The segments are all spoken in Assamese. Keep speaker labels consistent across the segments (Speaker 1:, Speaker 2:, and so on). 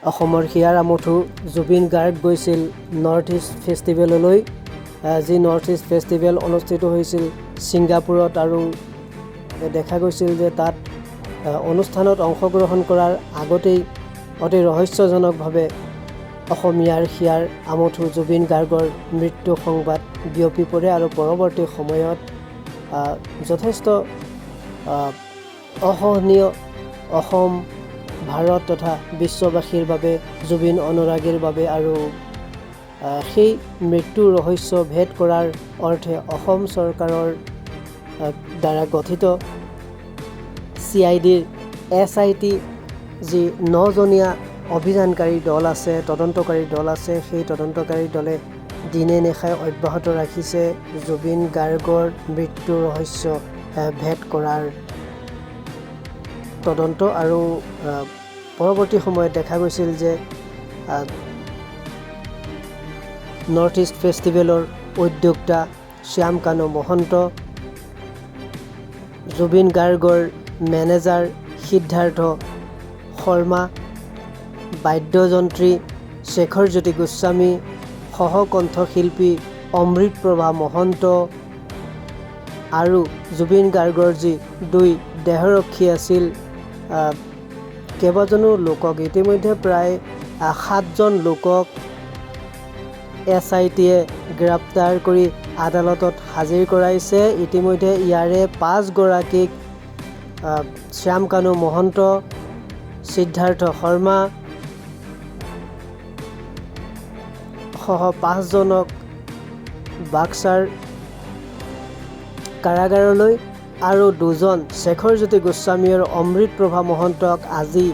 Speaker 1: অসমৰ হিয়াৰ আমঠু জুবিন গাৰ্গ গৈছিল নৰ্থ ইষ্ট ফেষ্টিভেললৈ, যি নৰ্থ ইষ্ট ফেষ্টিভেল অনুষ্ঠিত হৈছিল ছিংগাপুৰত। আৰু দেখা গৈছিল যে তাত অনুষ্ঠানত অংশগ্ৰহণ কৰাৰ আগতেই অতি ৰহস্যজনকভাৱে অসমীয়াৰ হিয়াৰ আমঠু জুবিন গাৰ্গৰ মৃত্যু সংবাদ বিয়পি পৰে। আৰু পৰৱৰ্তী সময়ত যথেষ্ট অসহনীয় অসম, ভাৰত তথা বিশ্ববাসীৰ বাবে, জুবিন অনুৰাগীৰ বাবে। আৰু সেই মৃত্যুৰ ৰহস্য ভেদ কৰাৰ অৰ্থে অসম চৰকাৰৰ দ্বাৰা গঠিত CIDৰ SIT যি 9জনীয়া অভিযানকাৰী দল আছে, তদন্তকাৰী দল আছে, সেই তদন্তকাৰী দলে দিনে নিশাই অব্যাহত ৰাখিছে জুবিন গাৰ্গৰ মৃত্যুৰ ৰহস্য ভেদ কৰাৰ তদন্ত। আৰু পৰৱৰ্তী সময়ত দেখা গৈছিল যে নৰ্থ ইষ্ট ফেষ্টিভেলৰ উদ্যোক্তা শ্যাম কানু মহন্ত, জুবিন গাৰ্গৰ মেনেজাৰ সিদ্ধাৰ্থ শৰ্মা, বাদ্যযন্ত্ৰী শেখৰজ্যোতি গোস্বামী, সহকণ্ঠশিল্পী অমৃতপ্ৰভা মহন্ত আৰু জুবিন গাৰ্গৰ যি 2 দেহৰক্ষী আছিল, কেইবাজনো লোকক, ইতিমধ্যে প্ৰায় 7জন লোকক SITয়ে গ্ৰেপ্তাৰ কৰি আদালতত হাজিৰ কৰাইছে। ইতিমধ্যে ইয়াৰে 5গৰাকীক শ্যাম কানু মহন্ত, সিদ্ধাৰ্থ শৰ্মা সহ 5জনক বাক্সাৰ কাৰাগাৰলৈ আৰু 2জন শেখৰজ্যোতি গোস্বামী আৰু অমৃতপ্ৰভা মহন্তক আজি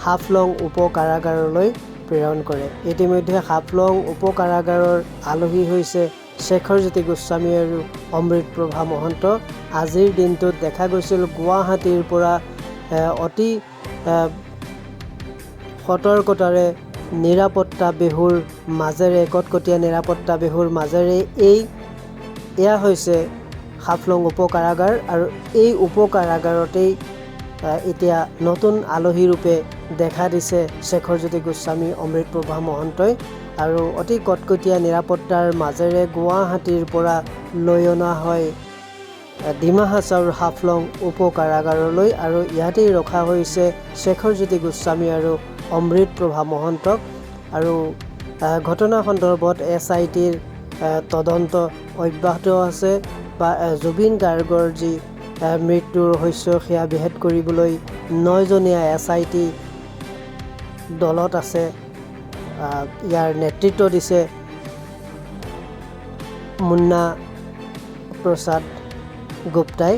Speaker 1: হাফলং উপ কাৰাগাৰলৈ প্ৰেৰণ কৰে। ইতিমধ্যে হাফলং উপ কাৰাগাৰৰ আলহী হৈছে শেখৰজ্যোতি গোস্বামী আৰু অমৃতপ্ৰভা মহন্ত। আজিৰ দিনটোত দেখা গৈছিল গুৱাহাটীৰ পৰা অতি সতৰ্কতাৰে নিৰাপত্তা বেহুৰ মাজেৰে, কটকটীয়া নিৰাপত্তা বেহুৰ মাজেৰে এয়া হৈছে হাফলং উপ কাৰাগাৰ। আৰু এই উপ কাৰাগাৰতেই এতিয়া নতুন আলহী ৰূপে দেখা দিছে শেখৰজ্যোতি গোস্বামী, অমৃতপ্ৰভা মহন্তই। আৰু অতি কটকটীয়া নিৰাপত্তাৰ মাজেৰে গুৱাহাটীৰ পৰা লৈ অনা হয় ডিমা হাছাওৰ হাফলং উপ কাৰাগাৰলৈ। আৰু ইয়াতেই ৰখা হৈছে শেখৰজ্যোতি গোস্বামী আৰু অমৃতপ্ৰভা মহন্তক। আৰু ঘটনা সন্দৰ্ভত SITৰ তদন্ত অব্যাহত আছে, বা জুবিন গাৰ্গৰ যি মৃত্যুৰ ৰহস্য সেয়া ভেদ কৰিবলৈ 9জনীয়া SIT দলত আছে। ইয়াৰ নেতৃত্ব দিছে মুন্না প্ৰসাদ গুপ্তাই।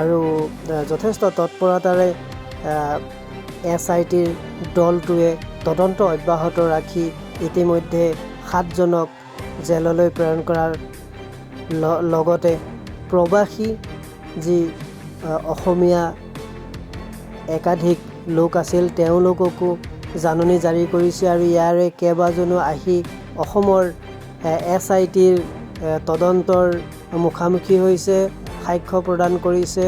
Speaker 1: আৰু যথেষ্ট তৎপৰতাৰে SITৰ দলটোৱে তদন্ত অব্যাহত ৰাখি ইতিমধ্যে 7জনক জেললৈ প্ৰেৰণ কৰাৰ লগতে প্ৰবাসী যি অসমীয়া একাধিক লোক আছিল তেওঁলোককো জাননী জাৰি কৰিছে। আৰু ইয়াৰে কেইবাজনো আহি অসমৰ SITৰ তদন্তৰ মুখামুখি হৈছে, সাক্ষ্য প্ৰদান কৰিছে।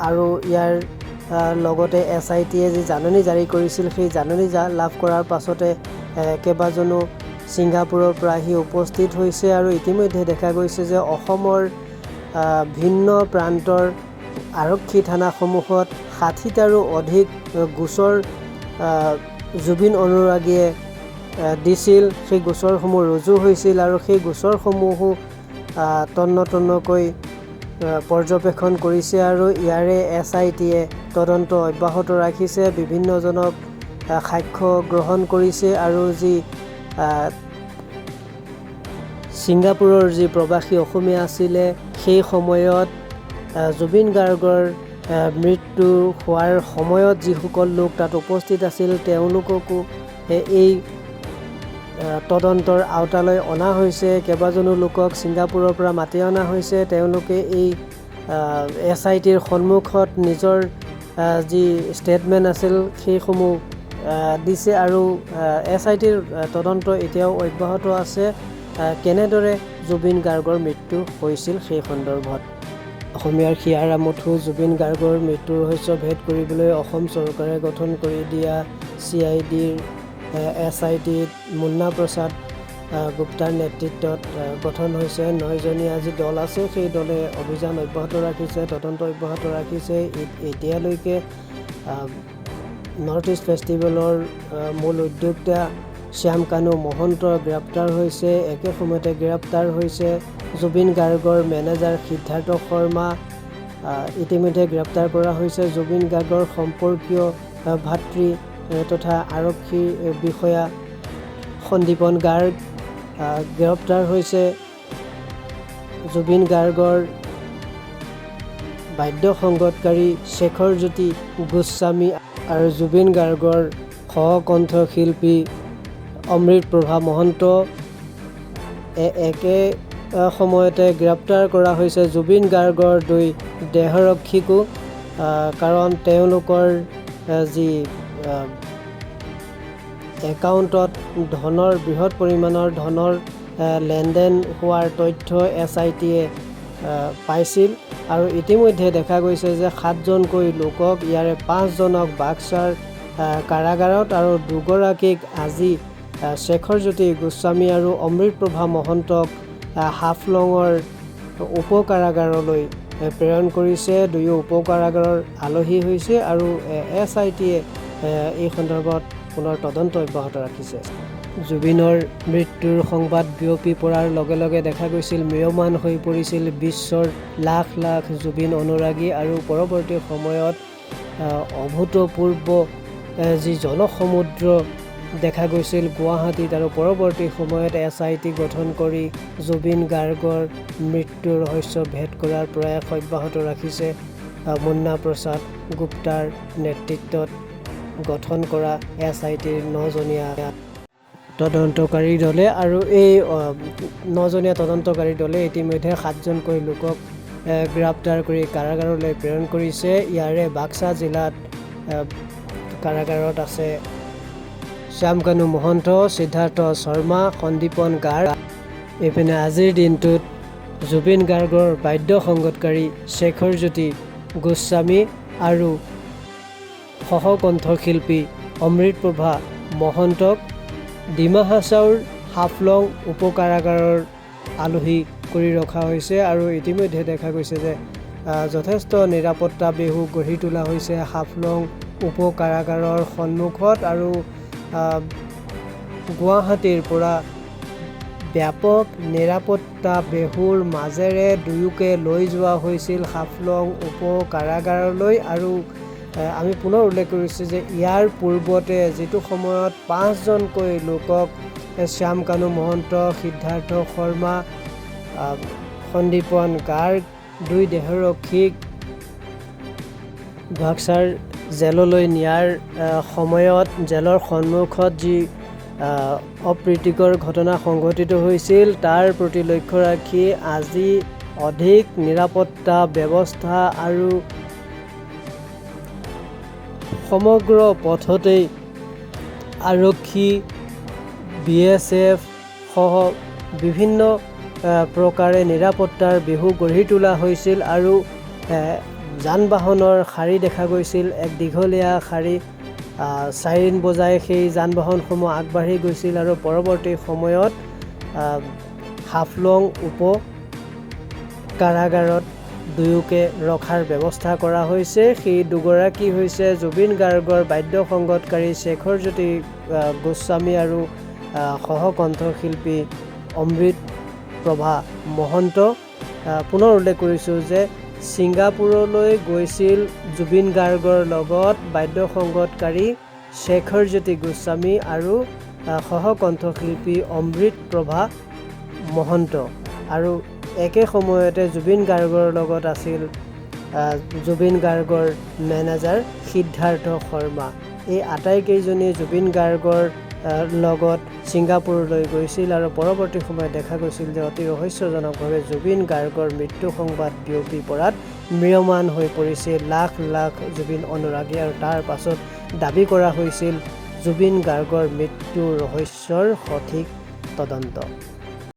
Speaker 1: আৰু ইয়াৰ লগতে SITয়ে যি জাননী জাৰি কৰিছিল, সেই জাননী লাভ কৰাৰ পাছতে কেইবাজনো ছিংগাপুৰৰ পৰা আহি উপস্থিত হৈছে। আৰু ইতিমধ্যে দেখা গৈছে যে অসমৰ ভিন্ন প্ৰান্তৰ আৰক্ষী থানাসমূহত 60টাৰো অধিক গোচৰ জুবিন অনুৰাগীয়ে দিছিল। সেই গোচৰসমূহ ৰুজু হৈছিল আৰু সেই গোচৰসমূহো তন্নতন্নকৈ পৰ্যবেক্ষণ কৰিছে। আৰু ইয়াৰে SITয়ে তদন্ত অব্যাহত ৰাখিছে, বিভিন্নজনক সাক্ষ্য গ্ৰহণ কৰিছে। আৰু যি ছিংগাপুৰৰ যি প্ৰবাসী অসমীয়া আছিলে, সেই সময়ত জুবিন গাৰ্গৰ মৃত্যু হোৱাৰ সময়ত যিসকল লোক তাত উপস্থিত আছিল তেওঁলোককো এই তদন্তৰ আওতালৈ অনা হৈছে। কেইবাজনো লোকক ছিংগাপুৰৰ পৰা মাতি অনা হৈছে। তেওঁলোকে এই SITৰ সন্মুখত নিজৰ যি ষ্টেটমেণ্ট আছিল সেইসমূহ দিছে। আৰু SITৰ তদন্ত এতিয়াও অব্যাহত আছে, কেনেদৰে জুবিন গাৰ্গৰ মৃত্যু হৈছিল সেই সন্দৰ্ভত। অসমীয়াৰ হিয়াৰ আমঠু জুবিন গাৰ্গৰ মৃত্যুৰ ৰহস্য ভেদ কৰিবলৈ অসম চৰকাৰে গঠন কৰি দিয়া CIDৰ SITত মুন্না প্ৰসাদ গুপ্তাৰ নেতৃত্বত গঠন হৈছে 9জনীয়া যি দল আছে সেই দলে অভিযান অব্যাহত ৰাখিছে, তদন্ত অব্যাহত ৰাখিছে। এতিয়ালৈকে নৰ্থ ইষ্ট ফেষ্টিভেলৰ মূল উদ্যোক্তা শ্যাম কানু মহন্ত গ্ৰেপ্তাৰ হৈছে। একে সময়তে গ্ৰেপ্তাৰ হৈছে জুবিন গাৰ্গৰ মেনেজাৰ সিদ্ধাৰ্থ শৰ্মা, ইতিমধ্যে গ্ৰেপ্তাৰ কৰা হৈছে। জুবিন গাৰ্গৰ সম্পৰ্কীয় ভাতৃ তথা আৰক্ষী বিষয়া সন্দীপন গাৰ্গ গ্ৰেপ্তাৰ হৈছে। জুবিন গাৰ্গৰ বাদ্য সংগীতকাৰী শেখৰজ্যোতি গোস্বামী আৰু জুবিন গাৰ্গৰ সহকণ্ঠশিল্পী অমৃতপ্ৰভা মহন্ত একে সময়তে গ্ৰেপ্তাৰ কৰা হৈছে। জুবিন গাৰ্গৰ 2 দেহৰক্ষীকো, কাৰণ তেওঁলোকৰ যি একাউণ্টত বৃহৎ পৰিমাণৰ ধনৰ লেনদেন হোৱাৰ তথ্য SITয়ে পাইছিল আৰু ইতিমধ্যে দেখা গৈছে যে 7জনকৈ লোকক, ইয়াৰে 5জনক বাক্সাৰ কাৰাগাৰত আৰু 2গৰাকীক আজি শেখৰজ্যোতি গোস্বামী আৰু অমৃতপ্ৰভা মহন্তক হাফলঙৰ উপ কাৰাগাৰলৈ প্ৰেৰণ কৰিছে। দুয়ো উপ কাৰাগাৰৰ আলহী হৈছে আৰু SITয়ে এই সন্দৰ্ভত পুনৰ তদন্ত অব্যাহত ৰাখিছে। জুবিনৰ মৃত্যুৰ সংবাদ বিয়পি পৰাৰ লগে লগে দেখা গৈছিল ম্ৰিয়মান হৈ পৰিছিল বিশ্বৰ লাখ লাখ জুবিন অনুৰাগী আৰু পৰৱৰ্তী সময়ত অভূতপূৰ্ব যি জনসমুদ্ৰ দেখা গৈছিল গুৱাহাটীত আৰু পৰৱৰ্তী সময়ত SIT গঠন কৰি জুবিন গাৰ্গৰ মৃত্যুৰ ৰহস্য ভেদ কৰাৰ প্ৰয়াস অব্যাহত ৰাখিছে মুন্না প্ৰসাদ গুপ্তাৰ নেতৃত্বত গঠন কৰা SITৰ 9জনীয়া তদন্তকাৰী দলে। আৰু এই 9জনীয়া তদন্তকাৰী দলে ইতিমধ্যে 7জনকৈ লোকক গ্ৰেপ্তাৰ কৰি কাৰাগাৰলৈ প্ৰেৰণ কৰিছে। ইয়াৰে বাক্সা জিলাত কাৰাগাৰত আছে শ্যাম কানু মহন্ত, সিদ্ধাৰ্থ শৰ্মা, সন্দীপন গাৰ্গ। এইপিনে আজিৰ দিনটোত জুবিন গাৰ্গৰ বাদ্য সংগীতকাৰী শেখৰজ্যোতি গোস্বামী আৰু সহকণ্ঠশিল্পী অমৃতপ্ৰভা মহন্তক ডিমা হাছাওৰ হাফলং উপ কাৰাগাৰৰ আলহী কৰি ৰখা হৈছে আৰু ইতিমধ্যে দেখা গৈছে যে যথেষ্ট নিৰাপত্তা বেহু গঢ়ি তোলা হৈছে হাফলং উপ কাৰাগাৰৰ সন্মুখত আৰু গুৱাহাটীৰ পৰা ব্যাপক নিৰাপত্তা বেহুৰ মাজেৰে দুয়োকে লৈ যোৱা হৈছিল হাফলং উপ কাৰাগাৰলৈ। আৰু আমি পুনৰ উল্লেখ কৰিছোঁ যে ইয়াৰ পূৰ্বতে যিটো সময়ত 5জনকৈ লোকক শ্যাম কানু মহন্ত, সিদ্ধাৰ্থ শৰ্মা, সন্দীপন গাৰ্গ, 2 দেহৰক্ষীক বাক্সাৰ জেললৈ নিয়াৰ সময়ত জেলৰ সন্মুখত যি অপ্ৰীতিকৰ ঘটনা সংঘটিত হৈছিল তাৰ প্ৰতি লক্ষ্য ৰাখি আজি অধিক নিৰাপত্তা ব্যৱস্থা আৰু সমগ্ৰ পথতেই আৰক্ষী BSF সহ বিভিন্ন প্ৰকাৰে নিৰাপত্তাৰ বিহু গঢ়ি তোলা হৈছিল আৰু যান বাহনৰ শাৰী দেখা গৈছিল, এক দীঘলীয়া শাৰী। চাইৰিন বজাই সেই যান বাহনসমূহ আগবাঢ়ি গৈছিল আৰু পৰৱৰ্তী সময়ত হাফলং উপ কাৰাগাৰত দুয়োকে ৰখাৰ ব্যৱস্থা কৰা হৈছে। সেই 2গৰাকী হৈছে জুবিন গাৰ্গৰ বাদ্য সংগীতকাৰী শেখৰজ্যোতি গোস্বামী আৰু সহকণ্ঠশিল্পী অমৃতপ্ৰভা মহন্ত। পুনৰ উল্লেখ কৰিছোঁ যে ছিংগাপুৰলৈ গৈছিল জুবিন গাৰ্গৰ লগত বাদ্য সংগীতকাৰী শেখৰজ্যোতি গোস্বামী আৰু সহকণ্ঠশিল্পী অমৃতপ্ৰভা মহন্ত আৰু একে সময়তে জুবিন গাৰ্গৰ লগত আছিল জুবিন গাৰ্গৰ মেনেজাৰ সিদ্ধাৰ্থ শৰ্মা। এই আটাইকেইজনে জুবিন গাৰ্গৰ লগত ছিংগাপুৰলৈ গৈছিল আৰু পৰৱৰ্তী সময়ত দেখা গৈছিল যে অতি ৰহস্যজনকভাৱে জুবিন গাৰ্গৰ মৃত্যু সংবাদ বিয়পি পৰাত ম্ৰিয়মান হৈ পৰিছিল লাখ লাখ জুবিন অনুৰাগী আৰু তাৰ পাছত দাবী কৰা হৈছিল জুবিন গাৰ্গৰ মৃত্যুৰ ৰহস্যৰ সঠিক তদন্ত।